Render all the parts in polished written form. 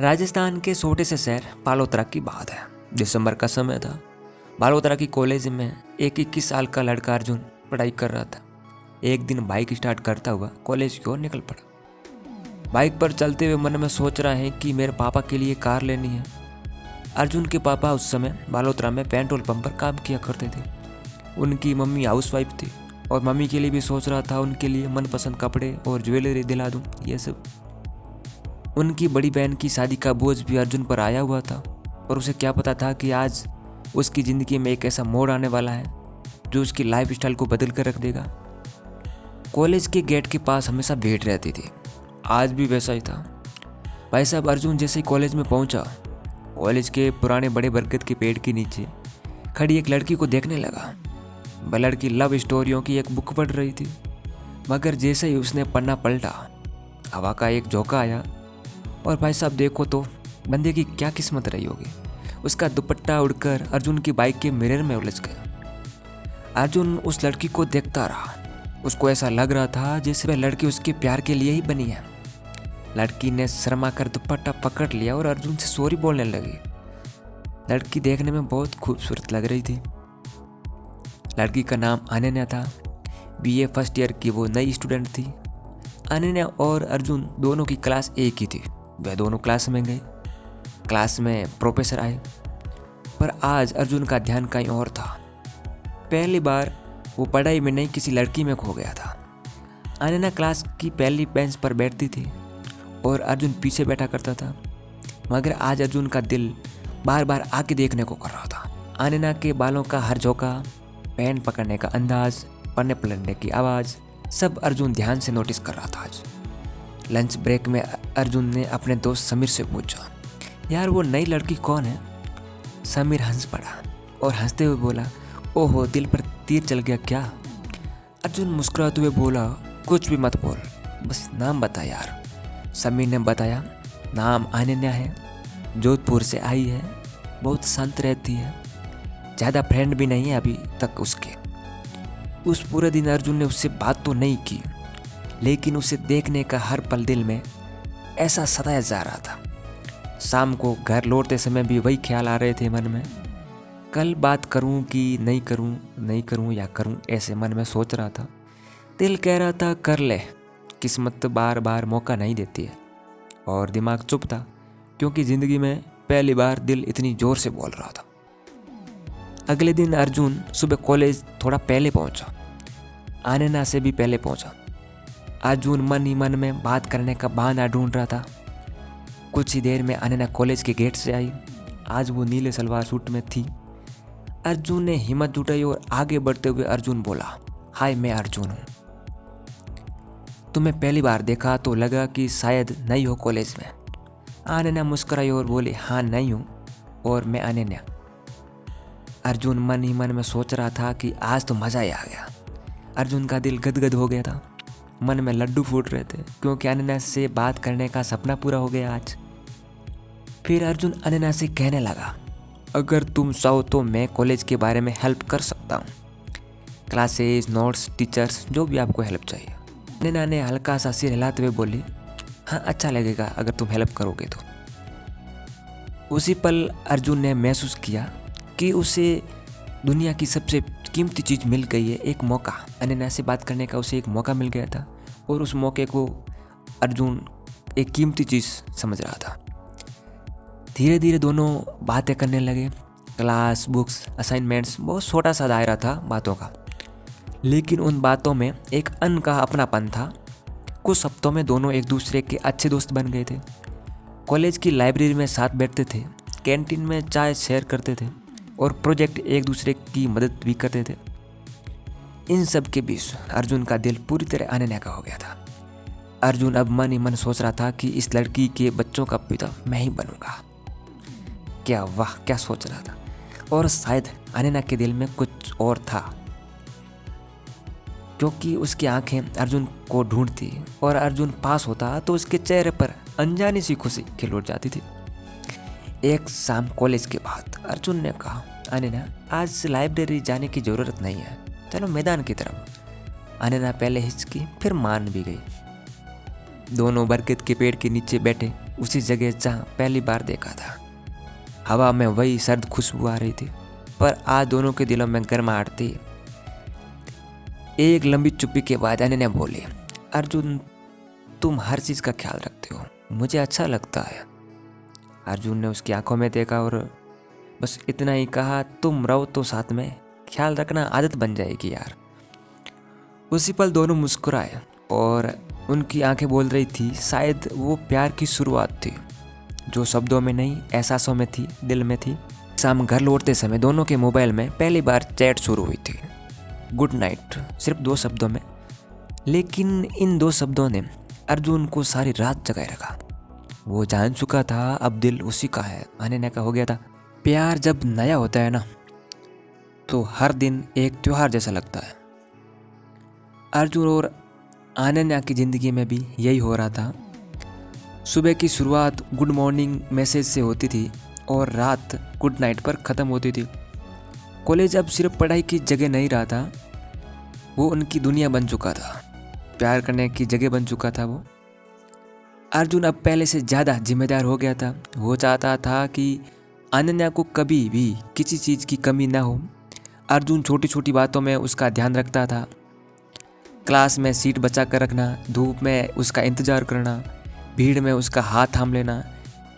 राजस्थान के छोटे से शहर बालोतरा की बात है। दिसंबर का समय था। बालोतरा की कॉलेज में एक 21 साल का लड़का अर्जुन पढ़ाई कर रहा था। एक दिन बाइक स्टार्ट करता हुआ कॉलेज की ओर निकल पड़ा। बाइक पर चलते हुए मन में सोच रहा है कि मेरे पापा के लिए कार लेनी है। अर्जुन के पापा उस समय बालोतरा में पेट्रोल पंप पर काम किया करते थे। उनकी मम्मी हाउसवाइफ थी और मम्मी के लिए भी सोच रहा था उनके लिए मनपसंद कपड़े और ज्वेलरी दिला दूं। ये सब उनकी बड़ी बहन की शादी का बोझ भी अर्जुन पर आया हुआ था और उसे क्या पता था कि आज उसकी ज़िंदगी में एक ऐसा मोड़ आने वाला है जो उसकी लाइफ स्टाइल को बदल कर रख देगा। कॉलेज के गेट के पास हमेशा भीड़ रहती थी। आज भी वैसा ही था। भाई साहब, अर्जुन जैसे ही कॉलेज में पहुंचा, कॉलेज के पुराने बड़े बरगद के पेड़ के नीचे खड़ी एक लड़की को देखने लगा। वह लड़की लव स्टोरियों की एक बुक पढ़ रही थी, मगर जैसे ही उसने पन्ना पलटा, हवा का एक झोंका आया और भाई साहब देखो तो बंदे की क्या किस्मत रही होगी। उसका दुपट्टा उड़कर अर्जुन की बाइक के मिरर में उलझ गया। अर्जुन उस लड़की को देखता रहा। उसको ऐसा लग रहा था जैसे वह लड़की उसके प्यार के लिए ही बनी है। लड़की ने शर्मा कर दुपट्टा पकड़ लिया और अर्जुन से सॉरी बोलने लगी। लड़की देखने में बहुत खूबसूरत लग रही थी। लड़की का नाम अनन्या था। बीए फर्स्ट ईयर की वो नई स्टूडेंट थी। अनन्या और अर्जुन दोनों की क्लास एक ही थी। वह दोनों क्लास में गए। क्लास में प्रोफेसर आए, पर आज अर्जुन का ध्यान कहीं और था। पहली बार वो पढ़ाई में नहीं किसी लड़की में खो गया था। अनन्या क्लास की पहली बेंच पर बैठती थी और अर्जुन पीछे बैठा करता था, मगर आज अर्जुन का दिल बार बार आके देखने को कर रहा था। अनन्या के बालों का हर झोंका, पेन पकड़ने का अंदाज, पन्ने पलटने की आवाज़, सब अर्जुन ध्यान से नोटिस कर रहा था। आज लंच ब्रेक में अर्जुन ने अपने दोस्त समीर से पूछा, यार वो नई लड़की कौन है? समीर हंस पड़ा और हंसते हुए बोला, ओहो, दिल पर तीर चल गया क्या? अर्जुन मुस्कुराते हुए बोला, कुछ भी मत बोल, बस नाम बता यार। समीर ने बताया, नाम अनन्या है, जोधपुर से आई है, बहुत शांत रहती है, ज़्यादा फ्रेंड भी नहीं है अभी तक उसके। उस पूरे दिन अर्जुन ने उससे बात तो नहीं की, लेकिन उसे देखने का हर पल दिल में ऐसा सताया जा रहा था। शाम को घर लौटते समय भी वही ख्याल आ रहे थे मन में। कल बात करूं कि नहीं करूं, नहीं करूं या करूं, ऐसे मन में सोच रहा था। दिल कह रहा था कर ले, किस्मत बार बार मौका नहीं देती है। और दिमाग चुप था, क्योंकि ज़िंदगी में पहली बार दिल इतनी ज़ोर से बोल रहा था। अगले दिन अर्जुन सुबह कॉलेज थोड़ा पहले पहुंचा। अनन्या से भी पहले पहुंचा। अर्जुन मन ही मन में बात करने का बहाना ढूंढ रहा था। कुछ ही देर में अनन्या कॉलेज के गेट से आई। आज वो नीले सलवार सूट में थी। अर्जुन ने हिम्मत जुटाई और आगे बढ़ते हुए अर्जुन बोला, हाय, मैं अर्जुन हूँ। तुम्हें पहली बार देखा तो लगा कि शायद नई हो कॉलेज में। अनन्या मुस्कुराई और बोली, हाँ नई हूँ, और मैं अनन्या। अर्जुन मन ही मन में सोच रहा था कि आज तो मज़ा ही आ गया। अर्जुन का दिल गदगद हो गया था। मन में लड्डू फूट रहे थे, क्योंकि अनन्या से बात करने का सपना पूरा हो गया आज। फिर अर्जुन अनन्या से कहने लगा, अगर तुम चाहो तो मैं कॉलेज के बारे में हेल्प कर सकता हूँ। क्लासेस, नोट्स, टीचर्स, जो भी आपको हेल्प चाहिए। अनन्या ने हल्का सा सिर हिलाते हुए बोली, हाँ अच्छा लगेगा अगर तुम हेल्प करोगे तो। उसी पल अर्जुन ने महसूस किया कि उसे दुनिया की सबसे कीमती चीज़ मिल गई है, एक मौका। अनन्या से बात करने का उसे एक मौका मिल गया था और उस मौके को अर्जुन एक कीमती चीज़ समझ रहा था। धीरे धीरे दोनों बातें करने लगे। क्लास, बुक्स, असाइनमेंट्स, बहुत छोटा सा दायरा था बातों का, लेकिन उन बातों में एक अनकहा अपनापन था। कुछ हफ्तों में दोनों एक दूसरे के अच्छे दोस्त बन गए थे। कॉलेज की लाइब्रेरी में साथ बैठते थे, कैंटीन में चाय शेयर करते थे और प्रोजेक्ट एक दूसरे की मदद भी करते थे। इन सब के बीच अर्जुन का दिल पूरी तरह अनन्या का हो गया था। अर्जुन अब मन ही मन सोच रहा था कि इस लड़की के बच्चों का पिता मैं ही बनूंगा। क्या वाह, क्या सोच रहा था। और शायद अनन्या के दिल में कुछ और था, क्योंकि उसकी आंखें अर्जुन को ढूंढती और अर्जुन पास होता तो उसके चेहरे पर अनजानी सी खुशी खिल उठ जाती थी। एक शाम कॉलेज के बाद अर्जुन ने कहा, अनन्या, आज लाइब्रेरी जाने की ज़रूरत नहीं है, चलो मैदान की तरफ। अनन्या पहले हिचकी, फिर मान भी गई। दोनों बरगद के पेड़ के नीचे बैठे उसी जगह जहाँ पहली बार देखा था। हवा में वही सर्द खुशबू आ रही थी, पर आज दोनों के दिलों में गर्माहट थी। एक लंबी चुप्पी के बाद अनन्या बोली, अर्जुन तुम हर चीज़ का ख्याल रखते हो, मुझे अच्छा लगता है। अर्जुन ने उसकी आंखों में देखा और बस इतना ही कहा, तुम रहो तो साथ में, ख्याल रखना आदत बन जाएगी यार। उसी पल दोनों मुस्कुराए और उनकी आंखें बोल रही थी, शायद वो प्यार की शुरुआत थी जो शब्दों में नहीं एहसासों में थी, दिल में थी। शाम घर लौटते समय दोनों के मोबाइल में पहली बार चैट शुरू हुई थी, गुड नाइट, सिर्फ 2 शब्दों में। लेकिन इन 2 शब्दों ने अर्जुन को सारी रात जगाए रखा। वो जान चुका था अब दिल उसी का है। अनन्या का हो गया था। प्यार जब नया होता है ना, तो हर दिन एक त्योहार जैसा लगता है। अर्जुन और अनन्या की ज़िंदगी में भी यही हो रहा था। सुबह की शुरुआत गुड मॉर्निंग मैसेज से होती थी और रात गुड नाइट पर ख़त्म होती थी। कॉलेज अब सिर्फ पढ़ाई की जगह नहीं रहा था, वो उनकी दुनिया बन चुका था, प्यार करने की जगह बन चुका था वो। अर्जुन अब पहले से ज़्यादा जिम्मेदार हो गया था। वो चाहता था कि अनन्या को कभी भी किसी चीज़ की कमी ना हो। अर्जुन छोटी छोटी बातों में उसका ध्यान रखता था। क्लास में सीट बचा कर रखना, धूप में उसका इंतज़ार करना, भीड़ में उसका हाथ थाम लेना,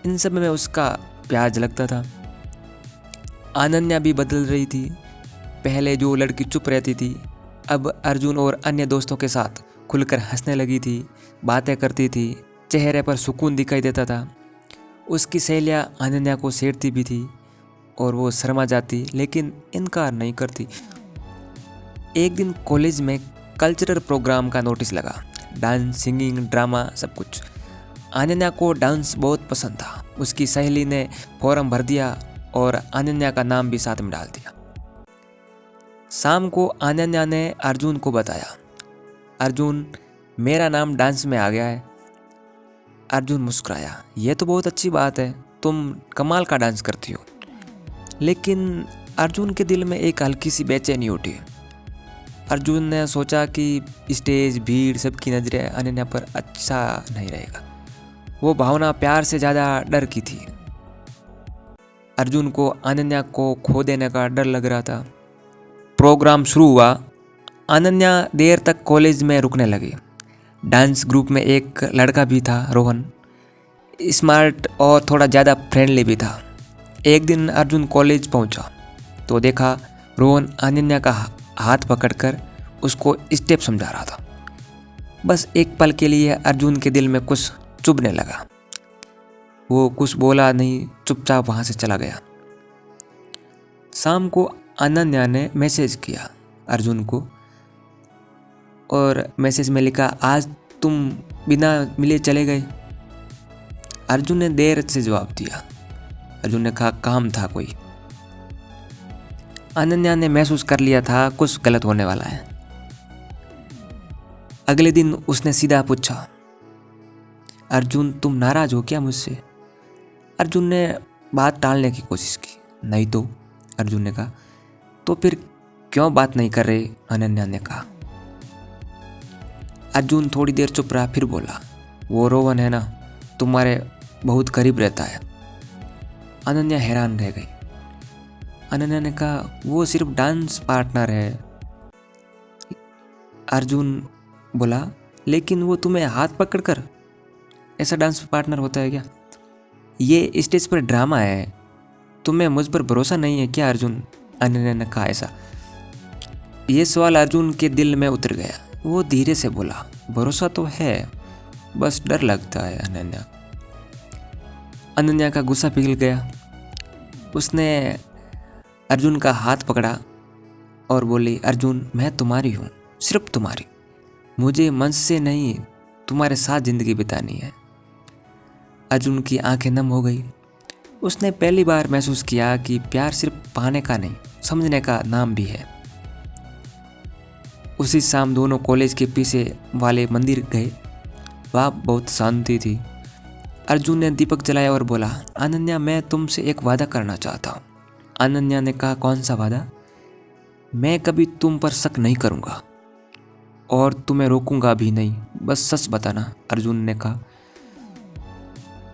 इन सब में उसका प्यार झलकता था। अनन्या भी बदल रही थी। पहले जो लड़की चुप रहती थी, अब अर्जुन और अन्य दोस्तों के साथ खुलकर हंसने लगी थी, बातें करती थी, चेहरे पर सुकून दिखाई देता था। उसकी सहेलियाँ अनन्या को छेड़ती भी थी और वो शर्मा जाती लेकिन इनकार नहीं करती। एक दिन कॉलेज में कल्चरल प्रोग्राम का नोटिस लगा, डांस, सिंगिंग, ड्रामा, सब कुछ। अनन्या को डांस बहुत पसंद था। उसकी सहेली ने फॉर्म भर दिया और अनन्या का नाम भी साथ में डाल दिया। शाम को अनन्या ने अर्जुन को बताया, अर्जुन मेरा नाम डांस में आ गया है। अर्जुन मुस्कुराया, ये तो बहुत अच्छी बात है, तुम कमाल का डांस करती हो। लेकिन अर्जुन के दिल में एक हल्की सी बेचैनी उठी। अर्जुन ने सोचा कि स्टेज, भीड़, सबकी नज़रें अनन्या पर अच्छा नहीं रहेगा। वो भावना प्यार से ज़्यादा डर की थी। अर्जुन को अनन्या को खो देने का डर लग रहा था। प्रोग्राम शुरू हुआ। अनन्या देर तक कॉलेज में रुकने लगी। डांस ग्रुप में एक लड़का भी था, रोहन, स्मार्ट और थोड़ा ज़्यादा फ्रेंडली भी था। एक दिन अर्जुन कॉलेज पहुंचा तो देखा रोहन अनन्या का हाथ पकड़कर उसको स्टेप समझा रहा था। बस एक पल के लिए अर्जुन के दिल में कुछ चुभने लगा। वो कुछ बोला नहीं, चुपचाप वहाँ से चला गया। शाम को अनन्या ने मैसेज किया अर्जुन को और मैसेज में लिखा, आज तुम बिना मिले चले गए। अर्जुन ने देर से जवाब दिया। अर्जुन ने कहा, काम था कोई। अनन्या ने महसूस कर लिया था कुछ गलत होने वाला है। अगले दिन उसने सीधा पूछा, अर्जुन तुम नाराज हो क्या मुझसे? अर्जुन ने बात टालने की कोशिश की। नहीं तो, अर्जुन ने कहा। तो फिर क्यों बात नहीं कर रहे? अनन्या ने कहा। अर्जुन थोड़ी देर चुप रहा, फिर बोला, वो रोहन है ना, तुम्हारे बहुत करीब रहता है। अनन्या हैरान रह गई। अनन्या ने कहा, वो सिर्फ डांस पार्टनर है। अर्जुन बोला, लेकिन वो तुम्हें हाथ पकड़कर, ऐसा डांस पार्टनर होता है क्या? ये स्टेज पर ड्रामा है, तुम्हें मुझ पर भरोसा नहीं है क्या अर्जुन? अनन्या ने कहा। ऐसा? ये सवाल अर्जुन के दिल में उतर गया। वो धीरे से बोला, भरोसा तो है, बस डर लगता है। अनन्या का गुस्सा पिघल गया। उसने अर्जुन का हाथ पकड़ा और बोली, अर्जुन मैं तुम्हारी हूँ, सिर्फ तुम्हारी। मुझे मन से नहीं, तुम्हारे साथ ज़िंदगी बितानी है। अर्जुन की आंखें नम हो गई। उसने पहली बार महसूस किया कि प्यार सिर्फ पाने का नहीं, समझने का नाम भी है। उसी शाम दोनों कॉलेज के पीछे वाले मंदिर गए। वहाँ बहुत शांति थी। अर्जुन ने दीपक जलाया और बोला, अनन्या मैं तुमसे एक वादा करना चाहता हूँ। अनन्या ने कहा, कौन सा वादा? मैं कभी तुम पर शक नहीं करूँगा और तुम्हें रोकूंगा भी नहीं, बस सच बताना। अर्जुन ने कहा।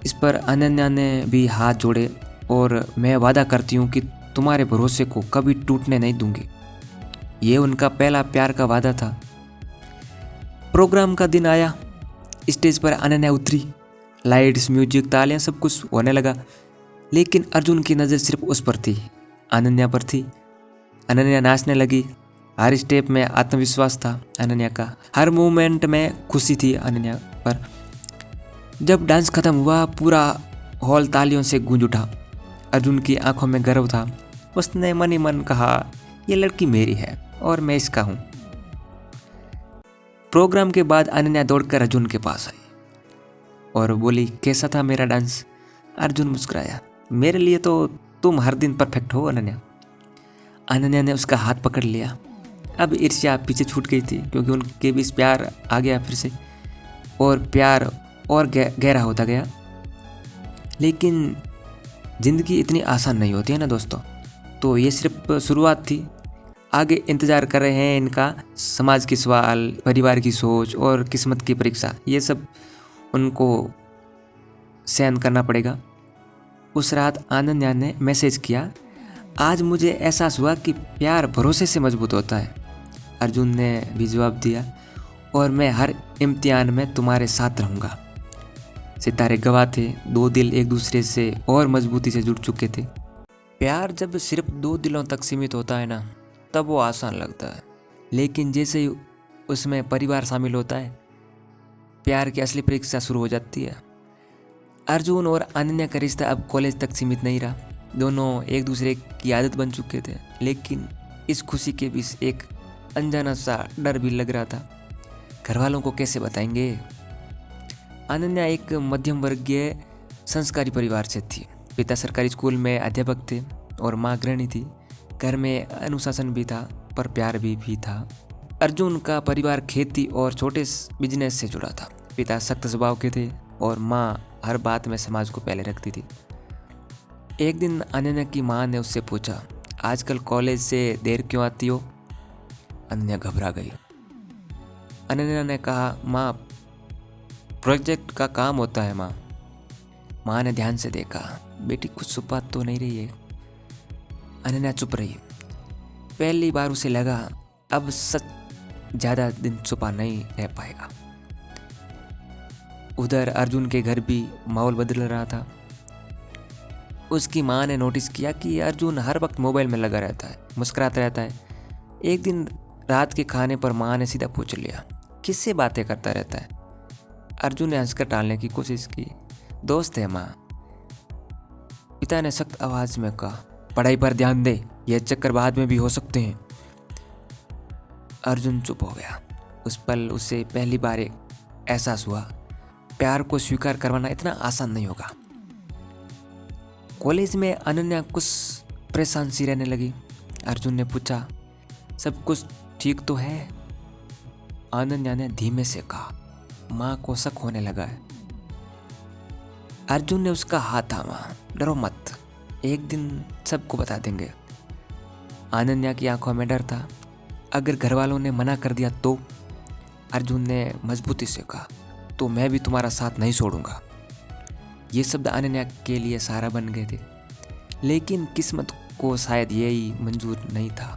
इस पर अनन्या ने भी हाथ जोड़े और मैं वादा करती हूँ कि तुम्हारे भरोसे को कभी टूटने नहीं दूंगी। ये उनका पहला प्यार का वादा था। प्रोग्राम का दिन आया। स्टेज पर अनन्या उतरी। लाइट्स, म्यूजिक, तालियां, सब कुछ होने लगा, लेकिन अर्जुन की नज़र सिर्फ उस पर थी, अनन्या पर थी। अनन्या नाचने लगी। हर स्टेप में आत्मविश्वास था अनन्या का, हर मूवमेंट में खुशी थी अनन्या पर। जब डांस खत्म हुआ, पूरा हॉल तालियों से गूंज उठा। अर्जुन की आंखों में गर्व था। उसने मन ही मन कहा, ये लड़की मेरी है और मैं इसका हूँ। प्रोग्राम के बाद अनन्या दौड़कर अर्जुन के पास आई और बोली, कैसा था मेरा डांस? अर्जुन मुस्कुराया, मेरे लिए तो तुम हर दिन परफेक्ट हो अनन्या। अनन्या ने उसका हाथ पकड़ लिया। अब ईर्ष्या पीछे छूट गई थी, क्योंकि उनके बीच प्यार आ गया फिर से, और प्यार और गहरा होता गया। लेकिन ज़िंदगी इतनी आसान नहीं होती है ना दोस्तों। तो ये सिर्फ शुरुआत थी। आगे इंतज़ार कर रहे हैं इनका समाज के सवाल, परिवार की सोच और किस्मत की परीक्षा। ये सब उनको सहन करना पड़ेगा। उस रात अनन्या ने मैसेज किया, आज मुझे एहसास हुआ कि प्यार भरोसे से मजबूत होता है। अर्जुन ने भी जवाब दिया, और मैं हर इम्तिहान में तुम्हारे साथ रहूँगा। सितारे गवाह थे, दो दिल एक दूसरे से और मजबूती से जुड़ चुके थे। प्यार जब सिर्फ दो दिलों तक सीमित होता है ना, तब वो आसान लगता है, लेकिन जैसे ही उसमें परिवार शामिल होता है, प्यार की असली परीक्षा शुरू हो जाती है। अर्जुन और अनन्या का रिश्ता अब कॉलेज तक सीमित नहीं रहा। दोनों एक दूसरे की आदत बन चुके थे, लेकिन इस खुशी के बीच एक अनजाना सा डर भी लग रहा था। घर वालों को कैसे बताएंगे? अनन्या एक मध्यम वर्गीय संस्कारी परिवार से थी। पिता सरकारी स्कूल में अध्यापक थे और माँ गृहिणी थी। घर में अनुशासन भी था, पर प्यार भी था। अर्जुन का परिवार खेती और छोटे बिजनेस से जुड़ा था। पिता सख्त स्वभाव के थे और माँ हर बात में समाज को पहले रखती थी। एक दिन अनन्या की माँ ने उससे पूछा, आजकल कॉलेज से देर क्यों आती हो? अनन्या घबरा गई। अनन्या ने कहा, माँ, प्रोजेक्ट का काम होता है माँ। माँ ने ध्यान से देखा, बेटी कुछ छुपा तो नहीं रही है? अनन्या चुप रही। पहली बार उसे लगा, अब सच ज़्यादा दिन छुपा नहीं रह पाएगा। उधर अर्जुन के घर भी माहौल बदल रहा था। उसकी माँ ने नोटिस किया कि अर्जुन हर वक्त मोबाइल में लगा रहता है, मुस्कुराता रहता है। एक दिन रात के खाने पर माँ ने सीधा पूछ लिया, किससे बातें करता रहता है? अर्जुन ने हंसकर टालने की कोशिश की, दोस्त है माँ। पिता ने सख्त आवाज़ में कहा, पढ़ाई पर ध्यान दे, यह चक्कर बाद में भी हो सकते हैं। अर्जुन चुप हो गया। उस पल उसे पहली बार एहसास हुआ, प्यार को स्वीकार करवाना इतना आसान नहीं होगा। कॉलेज में अनन्या कुछ परेशान सी रहने लगी। अर्जुन ने पूछा, सब कुछ ठीक तो है? अनन्या ने धीमे से कहा, माँ को शक होने लगा है। अर्जुन ने उसका हाथ थामा, डरो मत, एक दिन सबको बता देंगे। अनन्या की आंखों में डर था, अगर घर वालों ने मना कर दिया तो? अर्जुन ने मजबूती से कहा, तो मैं भी तुम्हारा साथ नहीं छोड़ूंगा। ये शब्द अनन्या के लिए सहारा बन गए थे, लेकिन किस्मत को शायद यही मंजूर नहीं था।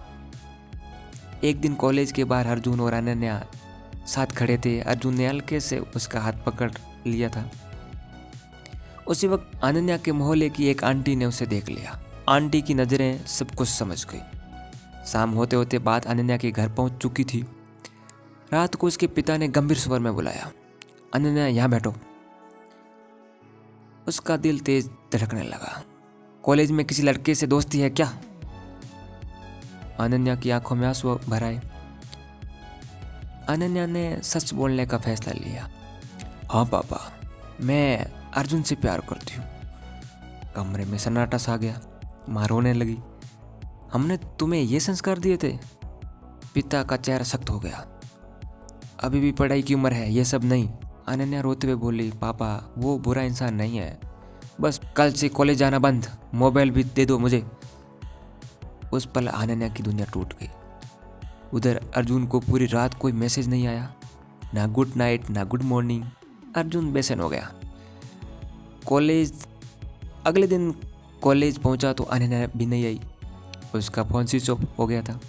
एक दिन कॉलेज के बाहर अर्जुन और अनन्या साथ खड़े थे। अर्जुन ने हल्के से उसका हाथ पकड़ लिया था। उसी वक्त अनन्या के मोहल्ले की एक आंटी ने उसे देख लिया। आंटी की नज़रें सब कुछ समझ गई। शाम होते होते बात अनन्या के घर पहुंच चुकी थी। रात को उसके पिता ने गंभीर स्वर में बुलाया, अनन्या यहाँ बैठो। उसका दिल तेज धड़कने लगा। कॉलेज में किसी लड़के से दोस्ती है क्या? अनन्या की आंखों में आंसू भर आए। अनन्या ने सच बोलने का फैसला लिया। हाँ पापा, मैं अर्जुन से प्यार करती हूँ। कमरे में सन्नाटा सा गया। माँ रोने लगी। हमने तुम्हें ये संस्कार दिए थे? पिता का चेहरा सख्त हो गया। अभी भी पढ़ाई की उम्र है, ये सब नहीं। अनन्या रोते हुए बोली, पापा वो बुरा इंसान नहीं है, बस कल से कॉलेज जाना बंद, मोबाइल भी दे दो मुझे। उस पल अनन्या की दुनिया टूट गई। उधर अर्जुन को पूरी रात कोई मैसेज नहीं आया, ना गुड नाइट ना गुड मॉर्निंग। अर्जुन बेचैन हो गया। कॉलेज अगले दिन कॉलेज पहुंचा तो अनन्या भी नहीं आई। उसका फ़ोन स्विच ऑफ हो गया था।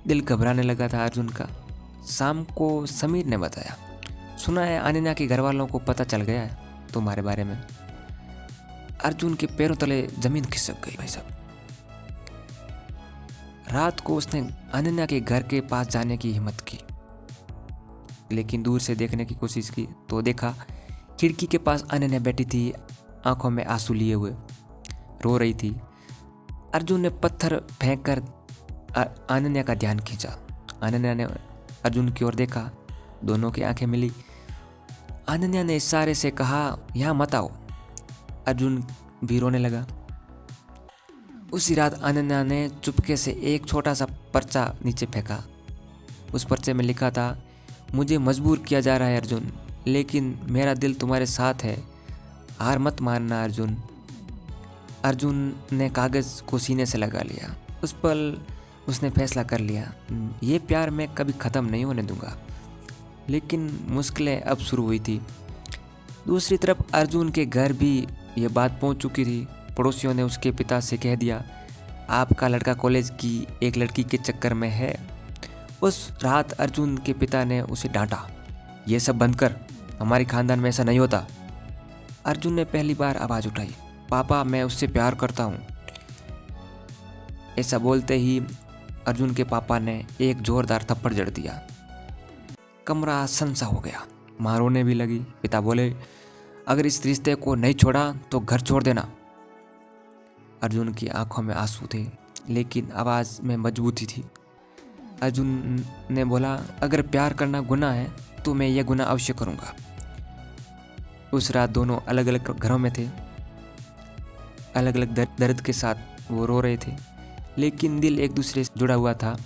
दिल घबराने लगा था अर्जुन का। शाम को समीर ने बताया, सुना है अनन्या के घर वालों को पता चल गया है तुम्हारे बारे में। अर्जुन के पैरों तले जमीन खिसक गई भाई साहब। रात को उसने अनन्या के घर के पास जाने की हिम्मत की, लेकिन दूर से देखने की कोशिश की तो देखा खिड़की के पास अनन्या बैठी थी, आंखों में आंसू लिए हुए रो रही थी। अर्जुन ने पत्थर फेंककर अनन्या का ध्यान खींचा। अनन्या ने अर्जुन की ओर देखा, दोनों की आंखें मिली। अनन्या ने इशारे से कहा, यहाँ मत आओ। अर्जुन भी रोने लगा। उसी रात अनन्या ने चुपके से एक छोटा सा पर्चा नीचे फेंका। उस पर्चे में लिखा था, मुझे मजबूर किया जा रहा है अर्जुन, लेकिन मेरा दिल तुम्हारे साथ है, हार मत मानना अर्जुन। अर्जुन ने कागज़ को सीने से लगा लिया। उस पल उसने फैसला कर लिया, ये प्यार मैं कभी ख़त्म नहीं होने दूंगा। लेकिन मुश्किलें अब शुरू हुई थी। दूसरी तरफ अर्जुन के घर भी ये बात पहुंच चुकी थी। पड़ोसियों ने उसके पिता से कह दिया, आपका लड़का कॉलेज की एक लड़की के चक्कर में है। उस रात अर्जुन के पिता ने उसे डांटा, ये सब बंद कर, हमारे खानदान में ऐसा नहीं होता। अर्जुन ने पहली बार आवाज़ उठाई, पापा मैं उससे प्यार करता हूँ। ऐसा बोलते ही अर्जुन के पापा ने एक जोरदार थप्पड़ जड़ दिया। कमरा सनसा हो गया। माँ रोने भी लगी। पिता बोले, अगर इस रिश्ते को नहीं छोड़ा तो घर छोड़ देना। अर्जुन की आंखों में आंसू थे, लेकिन आवाज़ में मजबूती थी। अर्जुन ने बोला, अगर प्यार करना गुनाह है तो मैं यह गुनाह अवश्य करूँगा। उस रात दोनों अलग अलग घरों में थे, अलग अलग दर्द के साथ वो रो रहे थे, लेकिन दिल एक दूसरे से जुड़ा हुआ था।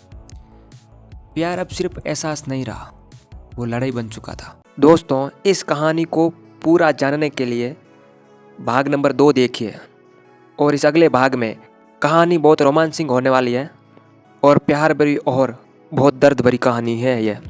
प्यार अब सिर्फ एहसास नहीं रहा, वो लड़ाई बन चुका था। दोस्तों, इस कहानी को पूरा जानने के लिए भाग नंबर 2 देखिए, और इस अगले भाग में कहानी बहुत रोमांसिंग होने वाली है और प्यार भरी और बहुत दर्द भरी कहानी है यह।